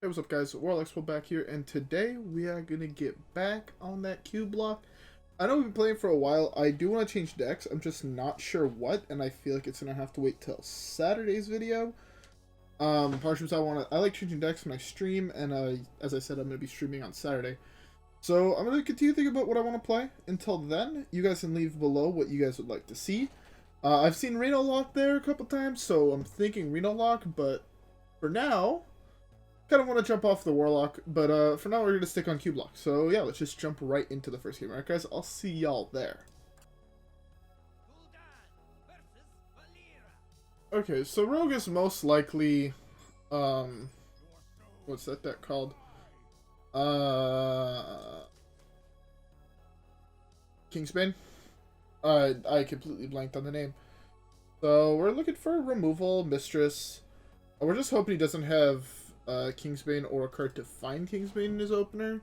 Hey, what's up guys, WhirlXbow back here, and today we are going to get back on that CubeLock. I know we've been playing for a while. I do want to change decks, I'm just not sure what, and I feel like it's going to have to wait till Saturday's video. Partially because I like changing decks when I stream, and as I said, I'm going to be streaming on Saturday. So I'm going to continue thinking about what I want to play. Until then, you guys can leave below what you guys would like to see. I've seen Reno Lock there a couple times, so I'm thinking Reno Lock, but for now, kind of want to jump off the Warlock, but for now we're going to stick on CubeLock. So yeah, let's just jump right into the first game. Alright guys, I'll see y'all there. Okay, so Rogue is most likely, what's that deck called? Kingsbane? I completely blanked on the name. So we're looking for removal, Mistress. We're just hoping he doesn't have Kingsbane or a card to find Kingsbane in his opener.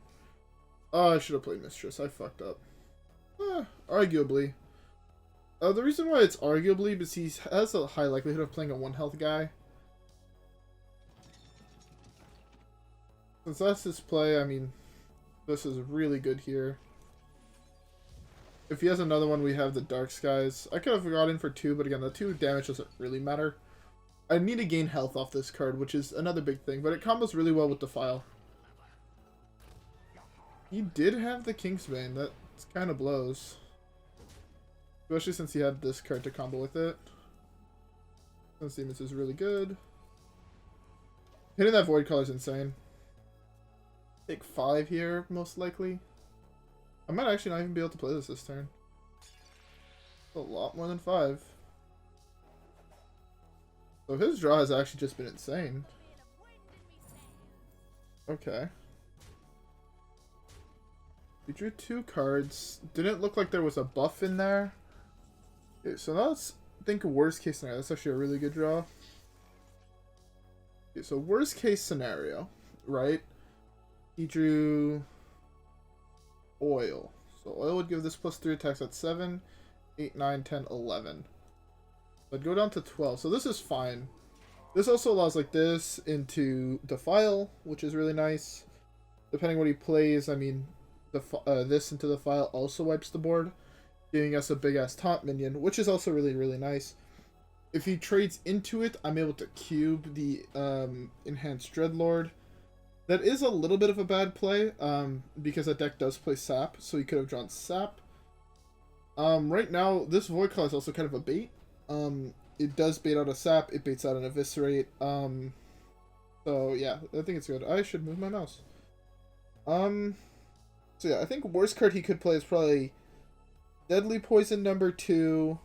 Oh, I should have played Mistress. I fucked up. Arguably. The reason why it's arguably because he has a high likelihood of playing a 1 health guy. Since that's his play, I mean, this is really good here. If he has another one, we have the Dark Skies. I could have got in for 2, but again, the 2 damage doesn't really matter. I need to gain health off this card, which is another big thing, but it combos really well with Defile. He did have the Kingsbane, that kind of blows. Especially since he had this card to combo with it. Since Demons is really good. Hitting that Voidcaller is insane. Take 5 here, most likely. I might actually not even be able to play this turn. A lot more than 5. So his draw has actually just been insane. Okay. He drew 2 cards. Didn't look like there was a buff in there. Okay, so let's think worst case scenario. That's actually a really good draw. Okay, so worst case scenario, right? He drew Oil. So Oil would give this +3 attacks at 7, 8, 9, 10, 11. But go down to 12. So this is fine. This also allows like this into Defile, which is really nice. Depending what he plays, I mean, this into Defile also wipes the board, giving us a big-ass taunt minion, which is also really, really nice. If he trades into it, I'm able to cube the enhanced Dreadlord. That is a little bit of a bad play, because that deck does play Sap, so he could have drawn Sap. Right now, this Voidcaller is also kind of a bait. It does bait out a Sap, it baits out an Eviscerate. So yeah, I think it's good. I should move my mouse. So yeah, I think worst card he could play is probably Deadly Poison #2,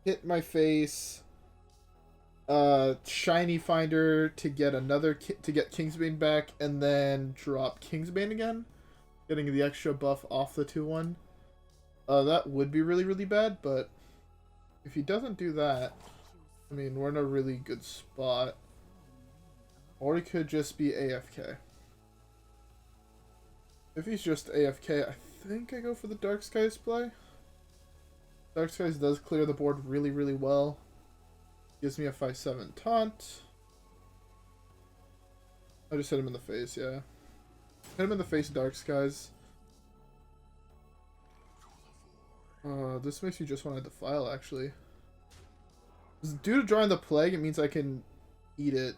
Hit My Face, Shiny Finder to get Kingsbane back, and then drop Kingsbane again, getting the extra buff off the 2/1. That would be really, really bad, but if he doesn't do that, I mean, we're in a really good spot. Or he could just be AFK. If he's just AFK, I think I go for the Dark Skies play. Dark Skies does clear the board really, really well. Gives me a 5/7 taunt. I just hit him in the face, yeah. Hit him in the face, Dark Skies. This makes me just want to Defile, actually. Due to drawing the Plague, it means I can eat it.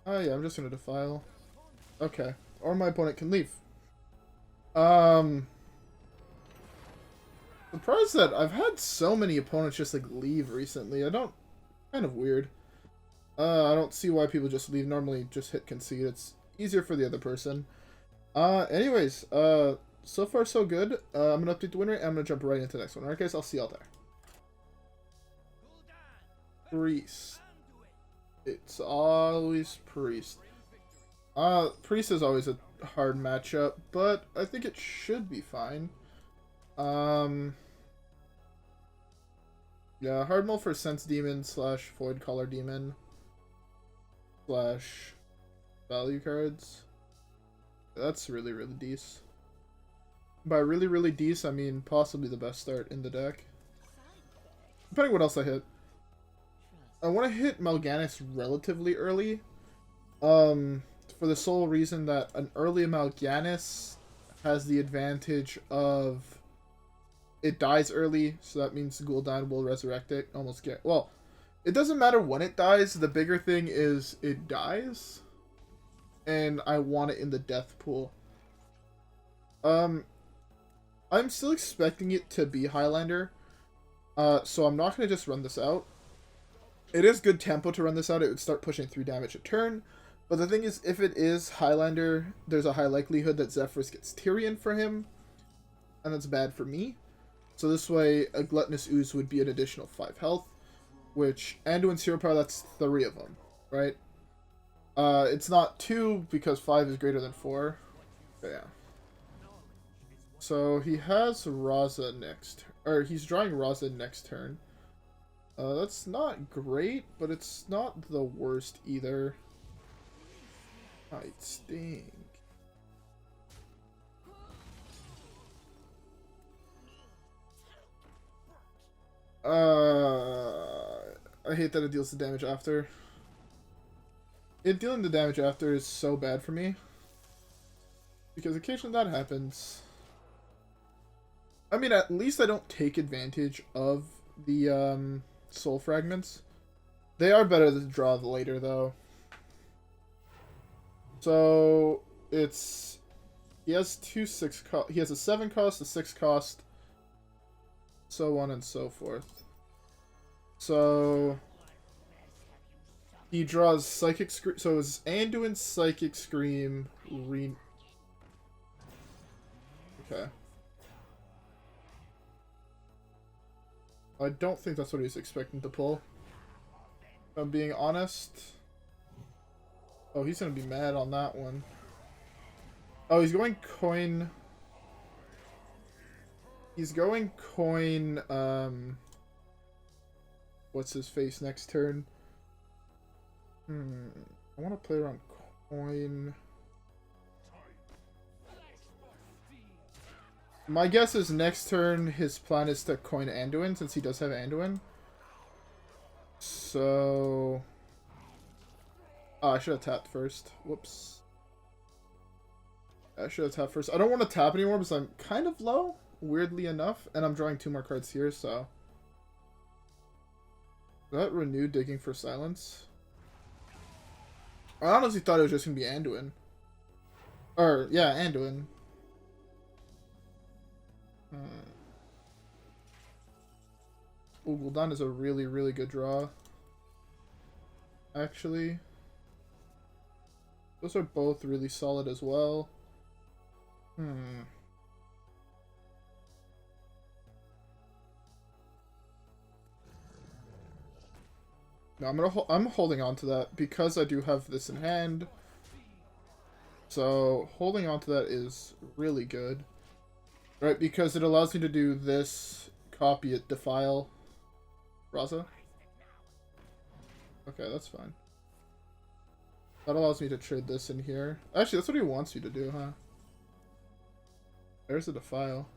Oh yeah, I'm just gonna Defile. Okay. Or my opponent can leave. Surprised that I've had so many opponents just like leave recently. Kind of weird. I don't see why people just leave. Normally just hit concede. It's easier for the other person. Anyways, so far so good. I'm gonna update the win rate and I'm gonna jump right into the next one. Alright guys, I'll see y'all there. Priest. It's always Priest. Priest is always a hard matchup, but I think it should be fine. Yeah, hard mode for Sense Demon / Voidcaller Demon / value cards. That's really, really decent. By really, really decent, I mean possibly the best start in the deck. Depending what else I hit. I want to hit Mal'Ganis relatively early, For the sole reason that an early Mal'Ganis has the advantage of it dies early, so that means Gul'dan will resurrect it. Almost get well. It doesn't matter when it dies. The bigger thing is it dies, and I want it in the death pool. I'm still expecting it to be Highlander, so I'm not gonna just run this out. It is good tempo to run this out. It would start pushing 3 damage a turn. But the thing is, if it is Highlander, there's a high likelihood that Zephrys gets Tyrion for him. And that's bad for me. So this way, a Gluttonous Ooze would be an additional 5 health. Which, Anduin's hero power, that's 3 of them, right? It's not 2, because 5 is greater than 4. But yeah. So he has RAZA next. Or he's drawing RAZA next turn. That's not great, but it's not the worst either. Might stink. I hate that it deals the damage after. It dealing the damage after is so bad for me. Because occasionally that happens. I mean, at least I don't take advantage of the, soul fragments. They are better to draw later, though. So it's he has 2 6 cost. He has a 7 cost, a 6 cost, so on and so forth. So he draws Psychic Scream. So it's Anduin's Psychic Scream. Okay. I don't think that's what he's expecting to pull. If I'm being honest. Oh, he's gonna be mad on that one. Oh, he's going coin. He's going coin, what's his face next turn? I want to play around coin. My guess is next turn his plan is to coin Anduin, since he does have Anduin. So... Oh, I should have tapped first. Whoops. I should have tapped first. I don't want to tap anymore because I'm kind of low, weirdly enough, and I'm drawing 2 more cards here, so... Is that Renew Digging for Silence? I honestly thought it was just going to be Anduin. Or, yeah, Anduin. Ooh, Gul'dan is a really, really good draw. Actually. Those are both really solid as well. No, I'm holding on to that because I do have this in hand. So holding on to that is really good, right? Because it allows me to do this, copy it, Defile, RAZA. Okay, that's fine. That allows me to trade this in here. Actually, that's what he wants you to do, huh? There's a Defile.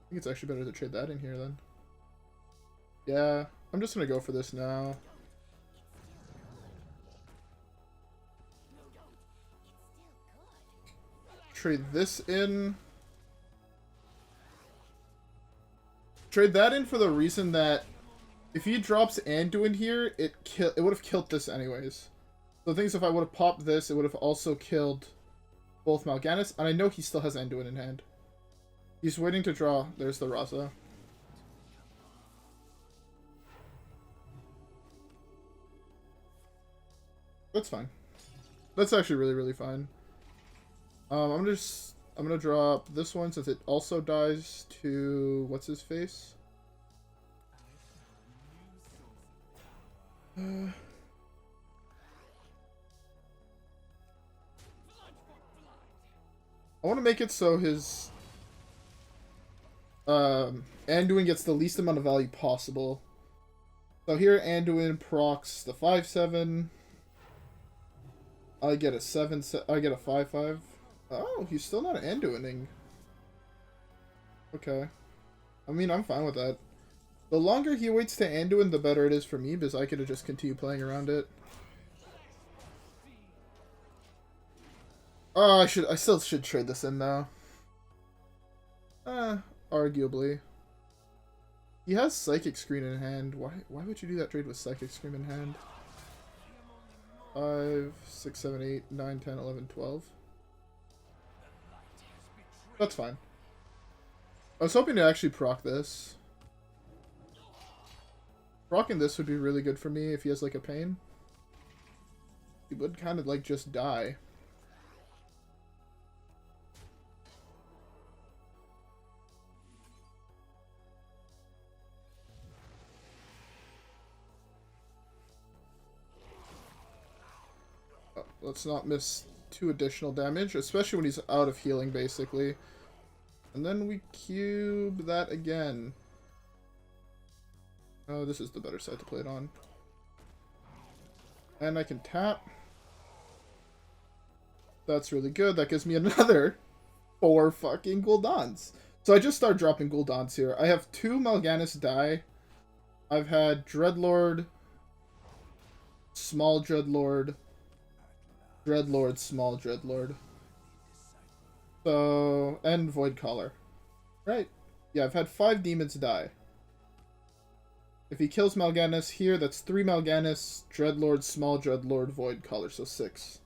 I think it's actually better to trade that in here then. Yeah, I'm just gonna go for this now. Trade this in. Trade that in for the reason that if he drops Anduin here, it would have killed this anyways. So the thing is, if I would have popped this, it would have also killed both Mal'Ganis, and I know he still has Anduin in hand. He's waiting to draw. There's the RAZA. That's fine. That's actually really, really fine. I'm gonna drop this one since it also dies to what's his face. I want to make it so his Anduin gets the least amount of value possible. So here Anduin procs the 5/7. I get a 7. I get a 5/5. Oh, he's still not Anduining. Okay. I mean, I'm fine with that. The longer he waits to Anduin, the better it is for me, because I could have just continued playing around it. Oh, I still should trade this in though. Arguably. He has Psychic Screen in hand. Why would you do that trade with Psychic Screen in hand? 5, 6, 7, 8, 9, 10, 11, 12. That's fine. I was hoping to actually proc this. Procking this would be really good for me if he has like a pain. He would kind of like just die. Oh, let's not miss 2 additional damage, especially when he's out of healing basically. And then we cube that again. Oh, this is the better side to play it on. And I can tap. That's really good. That gives me another 4 fucking Gul'dans. So I just start dropping Gul'dans here. I have 2 Mal'Ganis die. I've had Dreadlord, Small Dreadlord, Dreadlord, Small Dreadlord. So, and Voidcaller. Right. Yeah, I've had 5 demons die. If he kills Mal'Ganis here, that's 3 Mal'Ganis, Dreadlord, Small Dreadlord, Voidcaller, so 6.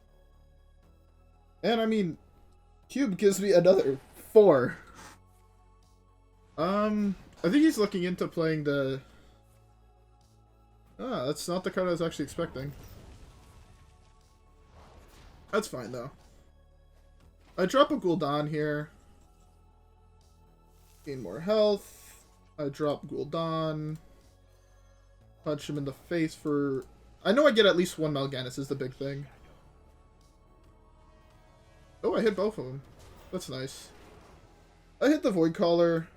And I mean, Cube gives me another 4. I think he's looking into playing the... Ah, that's not the card I was actually expecting. That's fine, though. I drop a Gul'dan here. Gain more health. I drop Gul'dan. Punch him in the face for... I know I get at least 1 Mal'Ganis is the big thing. Oh, I hit both of them. That's nice. I hit the Voidcaller.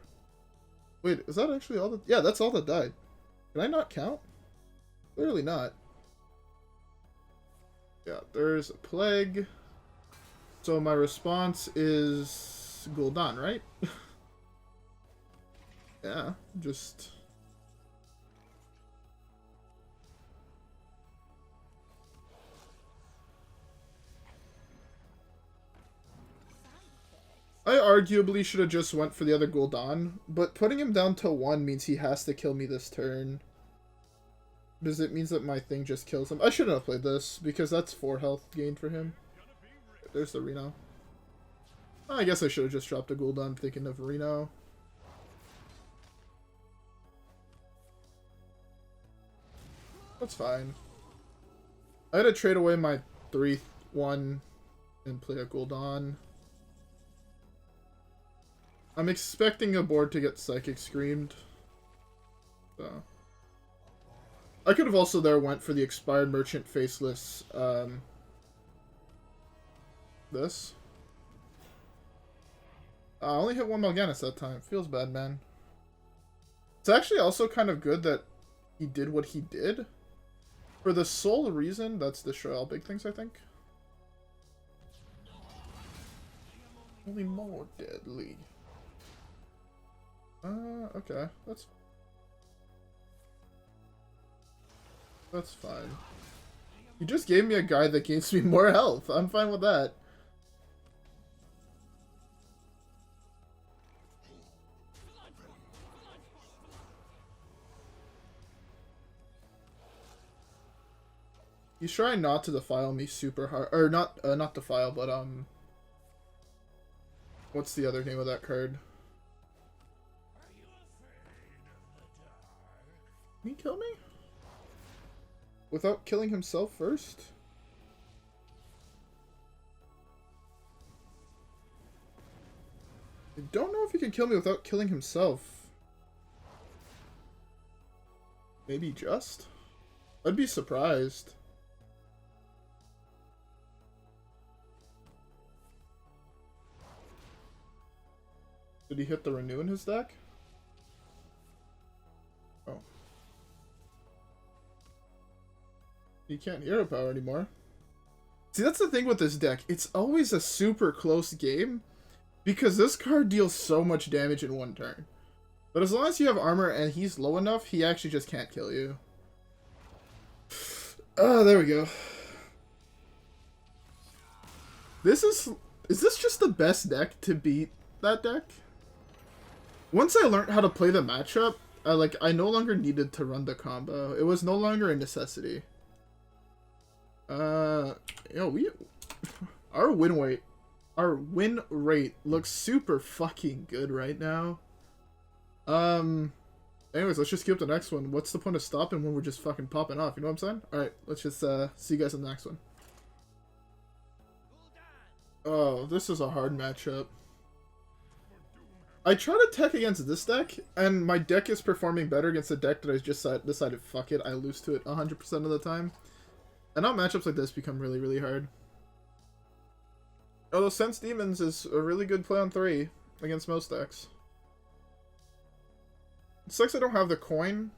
Wait, is that actually all that... Yeah, that's all that died. Can I not count? Clearly not. Yeah, there's a Plague. So my response is Gul'dan, right? Yeah, just... I arguably should have just went for the other Gul'dan, but putting him down to 1 means he has to kill me this turn. Because it means that my thing just kills him. I shouldn't have played this, because that's 4 health gained for him. There's the Reno. I guess I should have just dropped a Gul'dan thinking of Reno. That's fine. I had to trade away my 3-1 and play a Gul'dan. I'm expecting a board to get Psychic Screamed. So. I could have also there went for the Expired Merchant Faceless, this. I only hit 1 Mal'Ganis that time. Feels bad, man. It's actually also kind of good that he did what he did. For the sole reason, that's destroy all big things, I think. Only more deadly. Okay. That's fine. You just gave me a guy that gives me more health. I'm fine with that. He's trying not to defile me super hard, or not defile, but what's the other name of that card? Can he kill me? Without killing himself first? I don't know if he can kill me without killing himself. Maybe just? I'd be surprised. Did he hit the Renew in his deck? Oh. He can't hero power anymore. See, that's the thing with this deck. It's always a super close game because this card deals so much damage in 1 turn. But as long as you have armor and he's low enough, he actually just can't kill you. Oh, there we go. Is this just the best deck to beat that deck? Once I learned how to play the matchup, I no longer needed to run the combo. It was no longer a necessity. Our win rate looks super fucking good right now. Anyways, let's just keep up the next one. What's the point of stopping when we're just fucking popping off? You know what I'm saying? Alright, let's just see you guys in the next one. Oh, this is a hard matchup. I try to tech against this deck, and my deck is performing better against the deck that I just decided, fuck it, I lose to it 100% of the time. And now matchups like this become really, really hard. Although Sense Demons is a really good play on 3 against most decks. It sucks I don't have the coin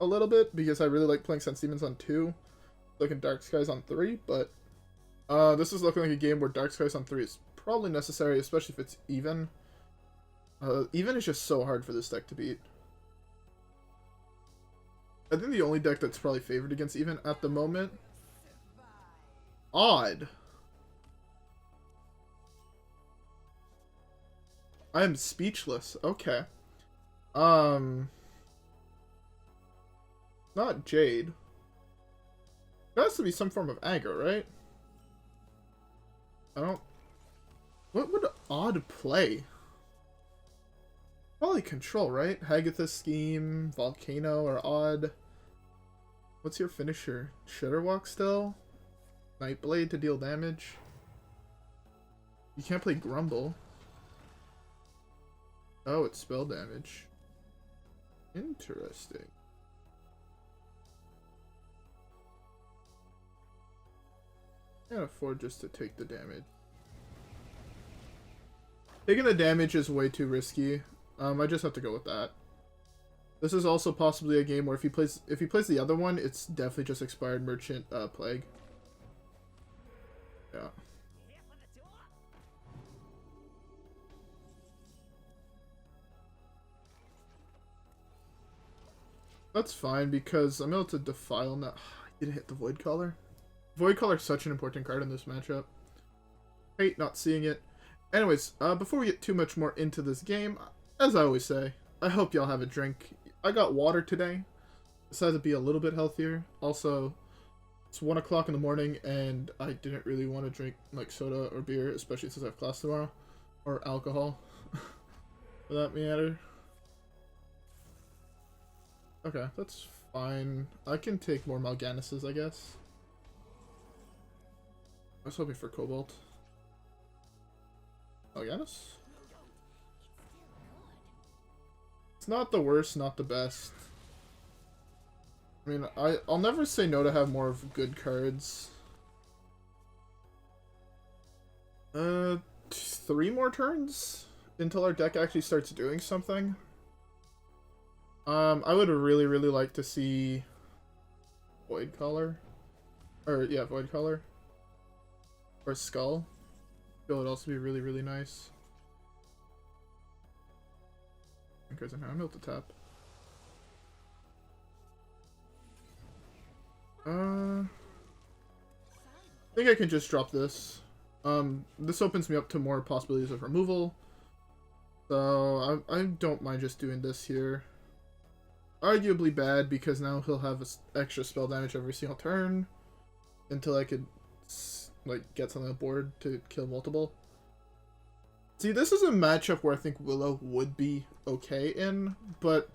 a little bit, because I really like playing Sense Demons on 2, like in Dark Skies on 3, but this is looking like a game where Dark Skies on 3 is probably necessary, especially if it's even. Even is just so hard for this deck to beat. I think the only deck that's probably favored against even at the moment. Odd. I am speechless. Okay. Not Jade. There has to be some form of aggro, right? I don't... What would Odd play? Probably Control, right? Hagatha's Scheme, Volcano, or Odd. What's your finisher? Shudderwalk still? Nightblade to deal damage? You can't play Grumble. Oh, it's spell damage. Interesting. Can't afford just to take the damage. Taking the damage is way too risky. I just have to go with that. This is also possibly a game where if he plays the other one, it's definitely just Expired Merchant Plague. Yeah. That's fine because I'm able to Defile now. I didn't hit the Voidcaller. Voidcaller is such an important card in this matchup. Hate not seeing it. Anyways, before we get too much more into this game, as I always say, I hope y'all have a drink. I got water today. Decided to be a little bit healthier. Also, it's 1 o'clock in the morning, and I didn't really want to drink like soda or beer, especially since I have class tomorrow. Or alcohol, for that matter. Okay, that's fine. I can take more Mal'Ganuses, I guess. I was hoping for Kobold. Mal'Ganus? It's not the worst, not the best. I mean, I'll never say no to have more of good cards. 3 more turns until our deck actually starts doing something. I would really, really like to see Voidcaller. Or, yeah, Voidcaller. Or Skull. I feel it would also be really, really nice. Because I'm able to tap. I think I can just drop this. This opens me up to more possibilities of removal. So, I don't mind just doing this here. Arguably bad, because now he'll have extra spell damage every single turn. Until I could, like, get something on the board to kill multiple. See, this is a matchup where I think Willow would be okay in, but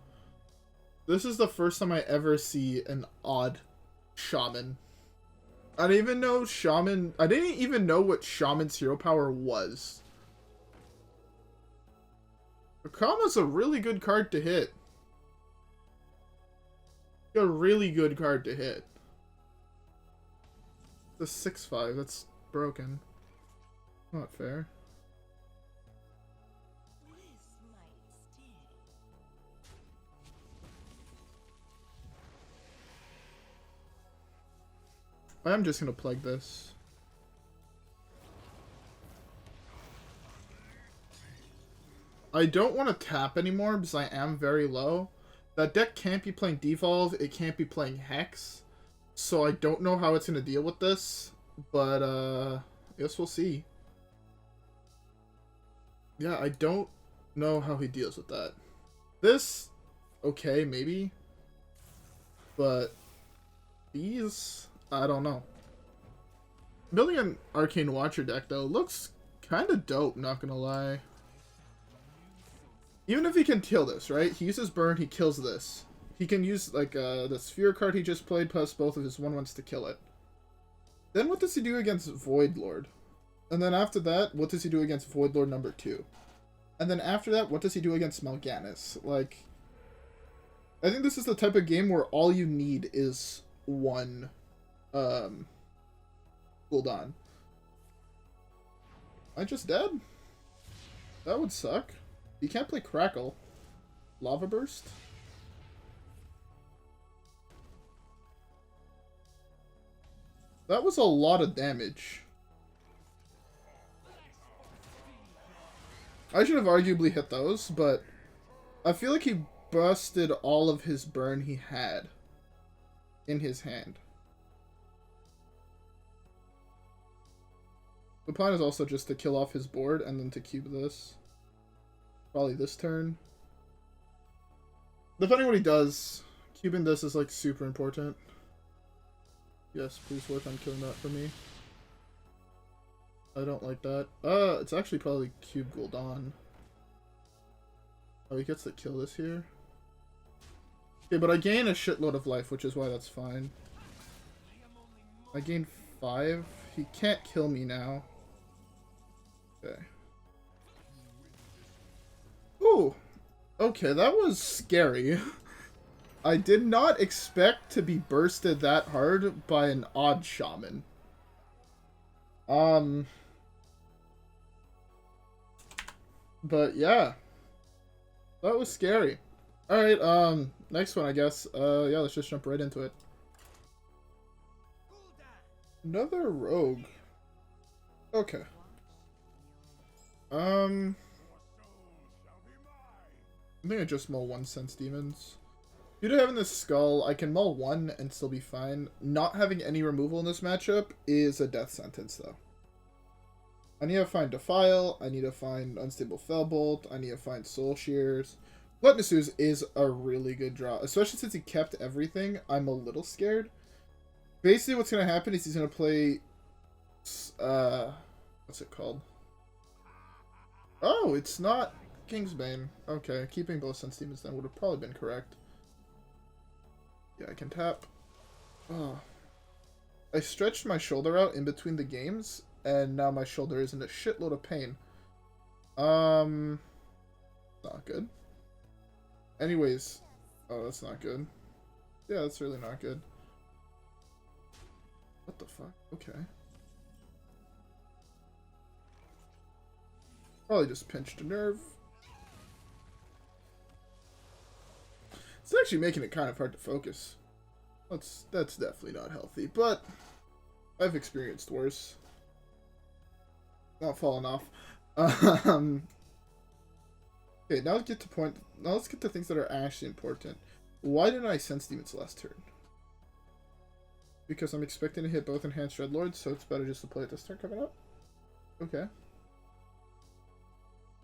this is the first time I ever see an odd Shaman. I didn't even know Shaman... I didn't even know what Shaman's hero power was. Akama's a really good card to hit. A really good card to hit. The 6/5, that's broken. Not fair. I'm just gonna plague this. I don't want to tap anymore because I am very low. That deck can't be playing Devolve, it can't be playing Hex. So I don't know how it's gonna deal with this. But, Guess we'll see. Yeah, I don't know how he deals with that. This, okay, maybe. But these, I don't know. Building an Arcane Watcher deck, though, looks kind of dope, not gonna lie. Even if he can kill this, right? He uses Burn, he kills this. He can use, like, the Sphere card he just played, plus both of his 1/1s to kill it. Then what does he do against Voidlord? And then after that, what does he do against Voidlord number 2? And then after that, what does he do against Mal'Ganis? Like, I think this is the type of game where all you need is one, Gul'dan. I just dead? That would suck. You can't play Crackle. Lava Burst? That was a lot of damage. I should have arguably hit those, but I feel like he busted all of his burn he had in his hand. The plan is also just to kill off his board and then to cube this. Probably this turn. Depending on what he does, cubing this is like super important. Yes, please work on killing that for me. I don't like that. It's actually probably Cube Gul'dan. Oh, he gets to kill this here. Okay, but I gain a shitload of life, which is why that's fine. I gain 5. He can't kill me now. Okay. Ooh. Okay, that was scary. I did not expect to be bursted that hard by an odd shaman. But yeah. That was scary. Alright, next one I guess. Yeah, let's just jump right into it. Another rogue. Okay. I think I just mull 1 Sense Demons. Due to having this skull, I can mull 1 and still be fine. Not having any removal in this matchup is a death sentence, though. I need to find Defile, I need to find Unstable Felbolt, I need to find Soul Shears. Gluttonous Ooze is a really good draw, especially since he kept everything. I'm a little scared. Basically what's going to happen is he's going to play... what's it called? Oh, it's not Kingsbane. Okay, keeping both Sense Demons then would have probably been correct. Yeah, I can tap. Oh. I stretched my shoulder out in between the games, and now my shoulder is in a shitload of pain. Not good. Anyways. Oh, that's not good. Yeah, that's really not good. What the fuck? Okay. Probably just pinched a nerve. It's actually making it kind of hard to focus. That's definitely not healthy, but I've experienced worse. Not falling off. Okay, now let's get to things that are actually important. Why didn't I Sense Demons last turn? Because I'm expecting to hit both Enhanced Dreadlords, so it's better just to play it this turn coming up. Okay.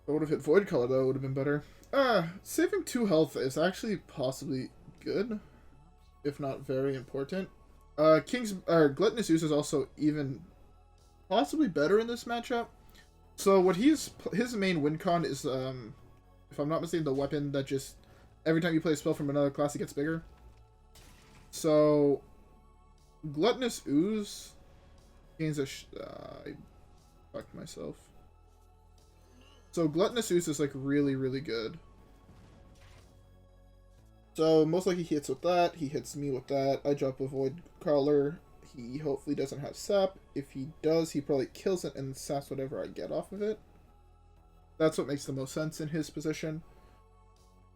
I would have hit Voidcaller though, would have been better. Saving 2 health is actually possibly good, if not very important. Gluttonous Ooze is also even possibly better in this matchup. So what his main win con is, if I'm not mistaken, the weapon that just every time you play a spell from another class it gets bigger. So Gluttonous Ooze gains a I fucked myself. So Gluttonous Ooze is like really, really good. So most likely he hits with that. He hits me with that. I drop a Voidcaller. He hopefully doesn't have sap. If he does, he probably kills it and saps whatever I get off of it. That's what makes the most sense in his position.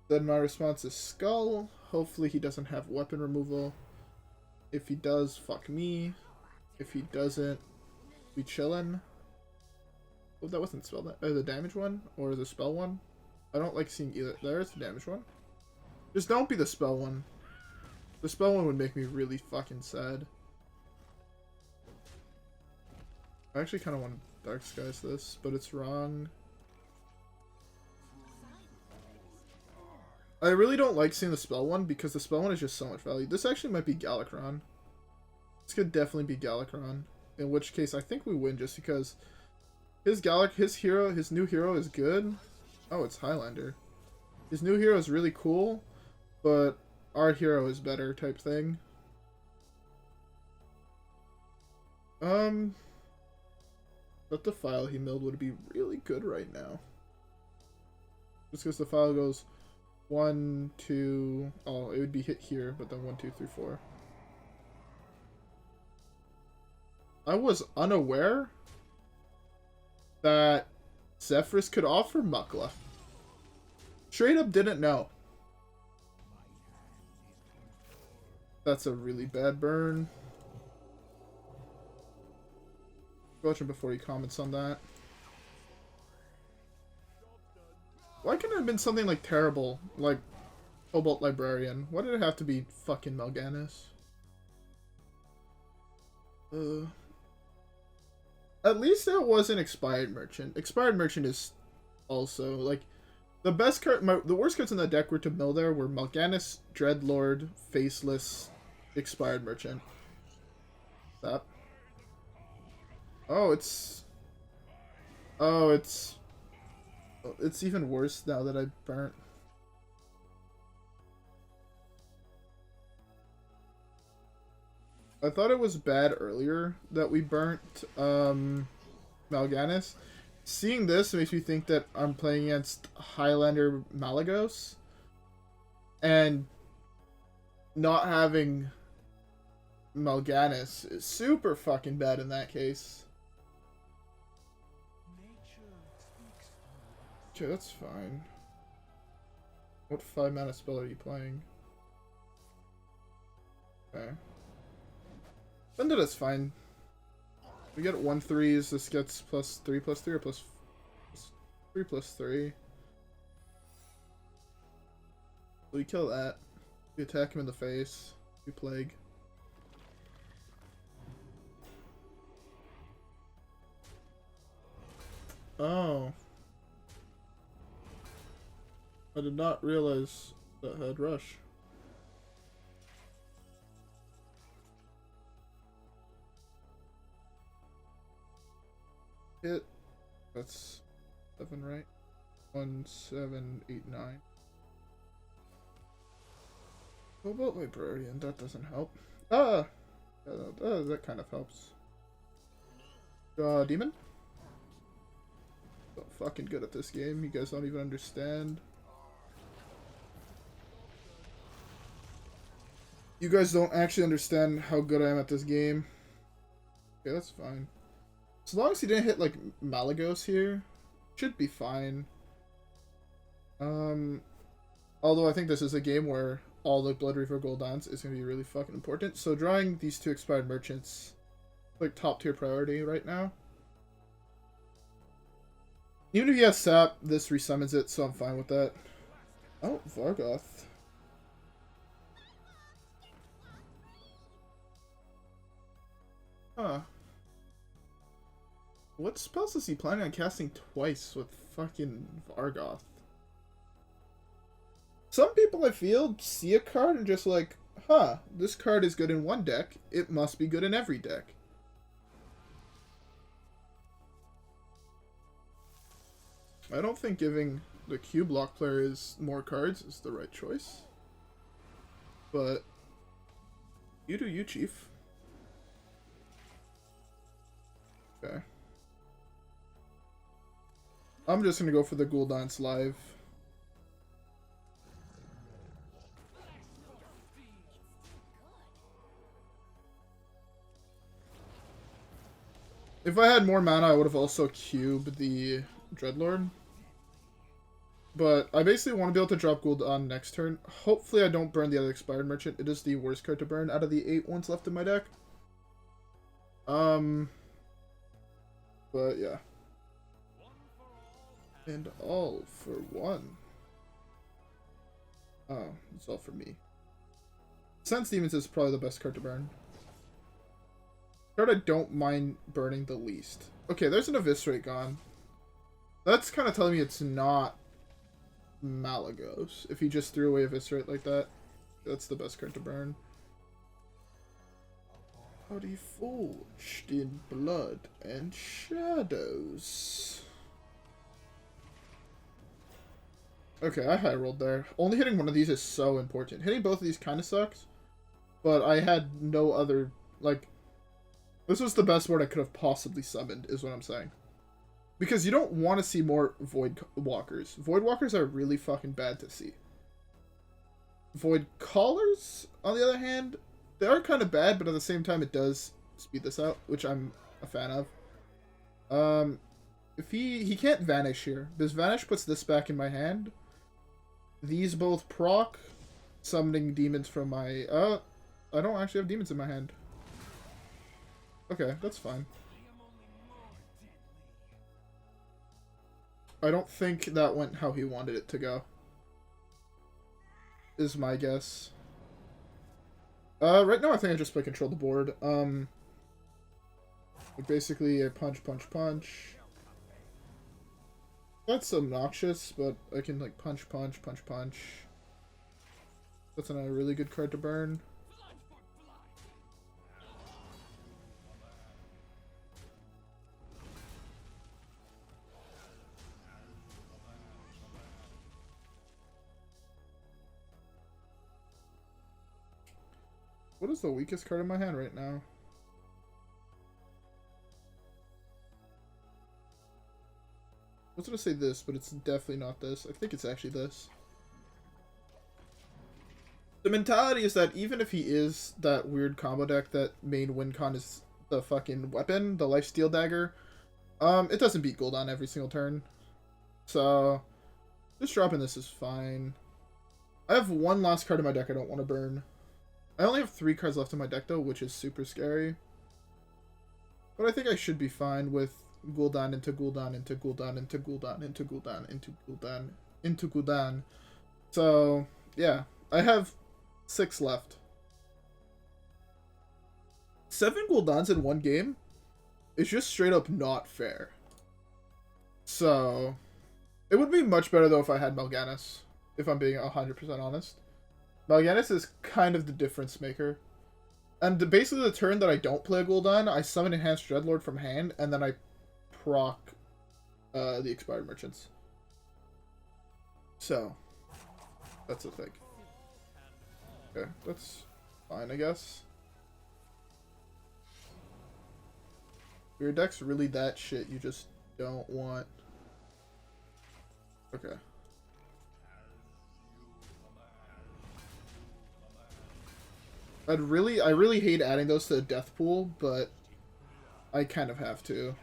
Then my response is Skull. Hopefully he doesn't have weapon removal. If he does, fuck me. If he doesn't, we chillin'. Oh, that wasn't spell the damage one or the spell one. I don't like seeing either. There's the damage one. Just don't be the spell one. The spell one would make me really fucking sad. I actually kind of want to Dark Skies this, but it's wrong. I really don't like seeing the spell one because the spell one is just so much value. This actually might be Galakrond. This could definitely be Galakrond. In which case, I think we win just because his new hero is good. Oh, it's Highlander. His new hero is really cool, but our hero is better type thing. But Defile he milled would be really good right now. Just because Defile goes 1, 2... Oh, it would be hit here, but then 1, 2, 3, 4. I was unaware that Zephrys could offer Mukla. Straight up didn't know. That's a really bad burn. Watch him before he comments on that. Why couldn't it have been something like terrible, like Kobold Librarian? Why did it have to be fucking Mal'Ganis? At least it wasn't Expired Merchant. Expired Merchant is also, like, the best card, the worst cards in the deck were to mill there were Mal'Ganis, Dreadlord, Faceless, Expired Merchant. Stop. Oh, it's even worse now that I burnt. I thought it was bad earlier that we burnt Mal'Ganis. Seeing this makes me think that I'm playing against Highlander Malygos. And not having Mal'Ganis is super fucking bad in that case. Okay, that's fine. What 5-mana spell are you playing? Okay. Thunder, that's fine. We get 1/3s. This gets +3/+3 or +3/+3. So we kill that. We attack him in the face. We plague. Oh. I did not realize that had rush. Hit. That's 7, right? 1, 7, 8, 9. Kobold Librarian, that doesn't help. Ah! That kind of helps. Demon? So fucking good at this game. You guys don't even understand. You guys don't actually understand how good I am at this game. Okay, that's fine. As long as he didn't hit, like, Malygos here, should be fine. Although I think this is a game where all the Bloodreaver Gul'dans is going to be really fucking important. So drawing these 2 Expired Merchants, like, top tier priority right now. Even if he has Sap, this resummons it, so I'm fine with that. Oh, Vargoth. Huh. What spells is he planning on casting twice with fucking Vargoth? Some people, I feel, see a card and just like, huh, this card is good in one deck, it must be good in every deck. I don't think giving the CubeLock players more cards is the right choice. But you do you, Chief. Okay. I'm just gonna go for the Gul'dan's live. If I had more mana, I would have also cubed the Dreadlord. But I basically want to be able to drop Gul'dan next turn. Hopefully I don't burn the other Expired Merchant. It is the worst card to burn out of the 8 ones left in my deck. But yeah. And all for one. Oh, it's all for me. Sense Demons is probably the best card to burn. Card I don't mind burning the least. Okay, there's an Eviscerate gone. That's kind of telling me it's not Malagos. If he just threw away Eviscerate like that, that's the best card to burn. Body forged in blood and shadows. Okay, I high rolled there. Only hitting one of these is so important. Hitting both of these kind of sucks, but I had no other, like, this was the best board I could have possibly summoned, is what I'm saying. Because you don't want to see more Voidwalkers. Voidwalkers are really fucking bad to see. Voidcallers, on the other hand, they are kind of bad, but at the same time it does speed this out, which I'm a fan of. If he can't Vanish here, because Vanish puts this back in my hand. These both proc, summoning demons from my... I don't actually have demons in my hand. Okay, that's fine. I don't think that went how he wanted it to go. Is my guess. Right now I think I just play control the board. Like basically a punch, punch, punch. That's obnoxious, but I can like punch, punch, punch, punch. That's another really good card to burn. What is the weakest card in my hand right now? I was gonna say this, but it's definitely not this. I think it's actually this. The mentality is that even if he is that weird combo deck that main win con is the fucking weapon, the lifesteal dagger, it doesn't beat Gul'dan every single turn. So, just dropping this is fine. I have one last card in my deck I don't want to burn. I only have 3 cards left in my deck though, which is super scary. But I think I should be fine with Gul'dan into Gul'dan into Gul'dan into Gul'dan into Gul'dan into Gul'dan into Gul'dan. So, yeah. I have 6 left. 7 Gul'dans in one game is just straight up not fair. So, it would be much better though if I had Mal'Ganis, if I'm being 100% honest. Mal'Ganis is kind of the difference maker. And basically the turn that I don't play a Gul'dan, I summon Enhanced Dreadlord from hand, and then I proc the Expired Merchants. So, that's the thing. Okay, that's fine, I guess. Your deck's really that shit you just don't want. Okay. I really hate adding those to the death pool, but I kind of have to.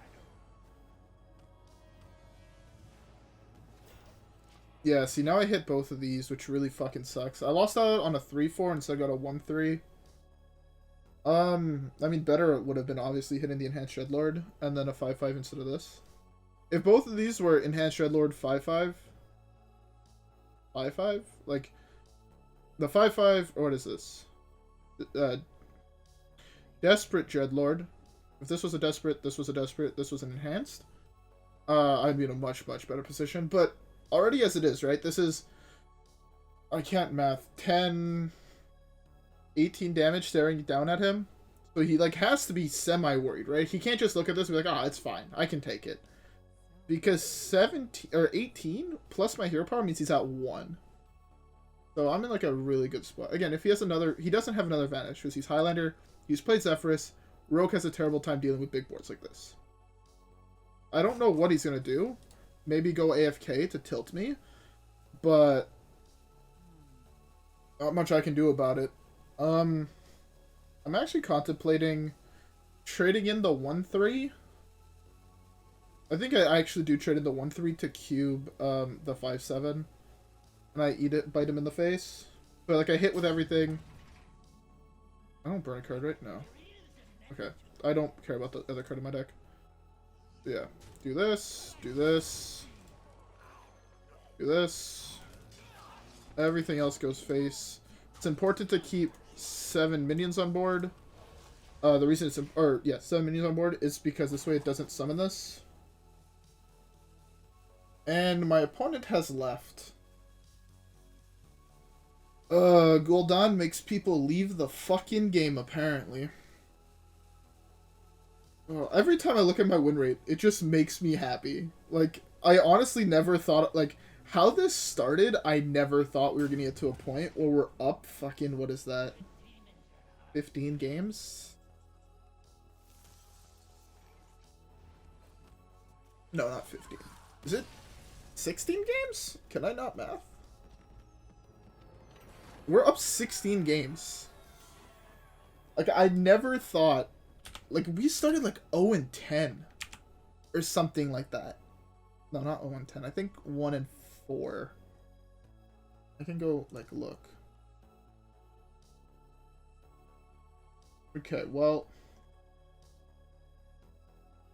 Yeah, see, now I hit both of these, which really fucking sucks. I lost out on a 3-4 instead I got a 1-3. I mean, better it would have been obviously hitting the Enhanced Dreadlord, and then a 5-5 instead of this. If both of these were Enhanced Dreadlord 5-5... 5-5? Like, the 5-5, or what is this? Desperate Dreadlord. If this was a Desperate, this was a Desperate, this was an Enhanced, I'd be in a much, much better position. But already as it is, right? This is... I can't math. 10... 18 damage staring down at him. So he, like, has to be semi-worried, right? He can't just look at this and be like, ah, it's fine. I can take it. Because 17... or 18 plus my hero power means he's at 1. So I'm in, like, a really good spot. Again, if he has another... He doesn't have another Vanish, because he's Highlander, he's played Zephyrus. Rogue has a terrible time dealing with big boards like this. I don't know what he's going to do. Maybe go AFK to tilt me. But... not much I can do about it. I'm actually contemplating trading in the 1-3. I think I actually do trade in the 1-3 to cube the 5-7. And I bite him in the face. But like I hit with everything. I don't burn a card, right? No. Okay. I don't care about the other card in my deck. So yeah. Do this. Do this. Do this. Everything else goes face. It's important to keep 7 minions on board. The reason it's, or yeah, 7 minions on board is because this way it doesn't summon this. And my opponent has left. Gul'dan makes people leave the fucking game, apparently. Every time I look at my win rate, it just makes me happy. Like, I honestly never thought, like, how this started, I never thought we were gonna get to a point where we're up fucking, what is that? 15 games? No, not 15. Is it 16 games? Can I not math? We're up 16 games. Like, I never thought... Like, we started, like, 0-10. Or something like that. No, not 0-10. I think 1-4. I can go, like, look. Okay, well...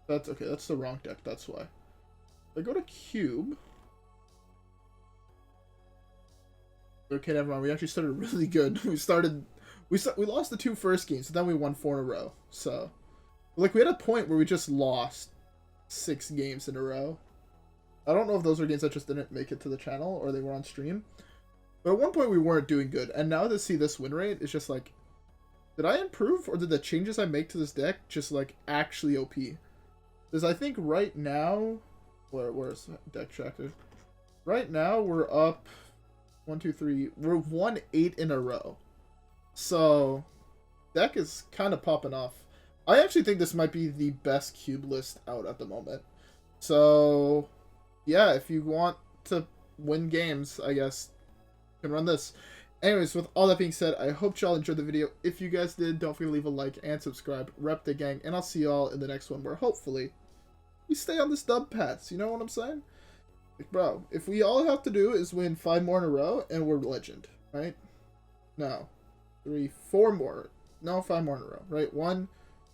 That's... Okay, that's the wrong deck. That's why. If I go to Cube... Okay, never mind. We actually started really good. We lost the 2 first games, and then we won 4 in a row. So, like, we had a point where we just lost 6 games in a row. I don't know if those were games that just didn't make it to the channel or they were on stream. But at one point we weren't doing good, and now to see this win rate, it's just like, did I improve, or did the changes I make to this deck just, like, actually OP? Because I think right now, where's deck tracker? Right now we're up 1, 2, 3. We're 1-8 in a row. So, deck is kind of popping off. I actually think this might be the best cube list out at the moment. So, yeah, if you want to win games, I guess, you can run this. Anyways, with all that being said, I hope y'all enjoyed the video. If you guys did, don't forget to leave a like and subscribe. Rep the gang, and I'll see y'all in the next one where hopefully we stay on this dub path. You know what I'm saying? Like, bro, if we all have to do is win 5 more in a row, and we're legend, right? No. 3, 4 more. No, 5 more in a row, right? 1,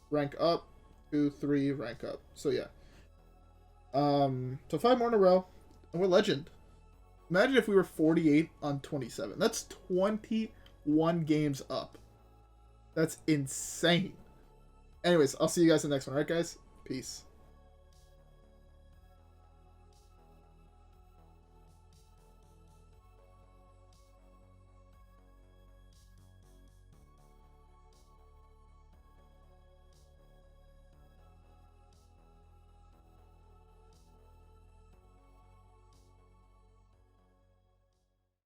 rank up. 2, 3, rank up. So, yeah. So 5 more in a row, and we're legend. Imagine if we were 48 on 27. That's 21 games up. That's insane. Anyways, I'll see you guys in the next one, alright, guys? Peace.